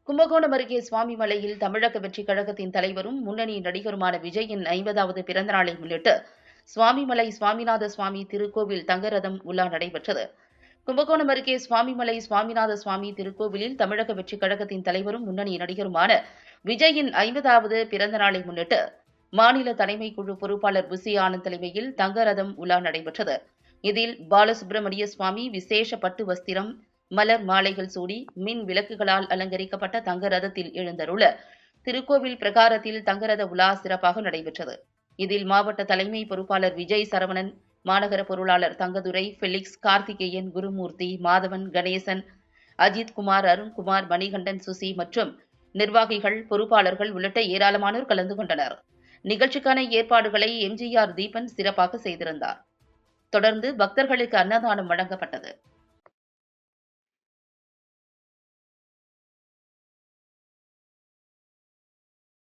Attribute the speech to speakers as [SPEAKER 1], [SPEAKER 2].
[SPEAKER 1] கும்பகோணம் அருகே சுவாமிமலையில் தமிழக வெற்றிக் கழகத்தின் தலைவரும் முன்னணி நடிகருமான விஜயின் 50வது பிறந்தநாளை முன்னிட்டு சுவாமிமலை சுவாமிநாத சுவாமி திருக்கோவில் தங்கரதம் உலா நடைபெற்றது. கும்பகோணம் அருகே சுவாமிமலை சுவாமிநாத சுவாமி திருக்கோவிலில் தமிழக வெற்றிக் கழகத்தின் தலைவரும் முன்னணி நடிகருமான விஜயின் 50வது பிறந்தநாளை முன்னிட்டு மாநில தலைமை குழு பொறுப்பாளர் புசி ஆனந்த் தலைமையில் தங்கரதம் உலா நடைபெற்றது. இதில் பாலசுப்பிரமணிய சுவாமி விசேஷ பட்டு வஸ்திரம், மலர் மாலைகள் சூடி மின் விளக்குகளால் அலங்கரிக்கப்பட்ட தங்க ரதத்தில் எழுந்தருள திருக்கோவில் பிரகாரத்தில் தங்கரத உலா சிறப்பாக நடைபெற்றது. இதில் மாவட்ட தலைமை பொறுப்பாளர் விஜய் சரவணன், மாநகர பொருளாளர் தங்கதுரை, பெலிக்ஸ், கார்த்திகேயன், குருமூர்த்தி, மாதவன், கணேசன், அஜித்குமார், அருண்குமார், மணிகண்டன், சுசி மற்றும் நிர்வாகிகள், பொறுப்பாளர்கள் உள்ளிட்ட ஏராளமானோர் கலந்து கொண்டனர். நிகழ்ச்சிக்கான ஏற்பாடுகளை எம்ஜிஆர் தீபன் சிறப்பாக செய்திருந்தார். தொடர்ந்து பக்தர்களுக்கு அன்னதானம் வழங்கப்பட்டது.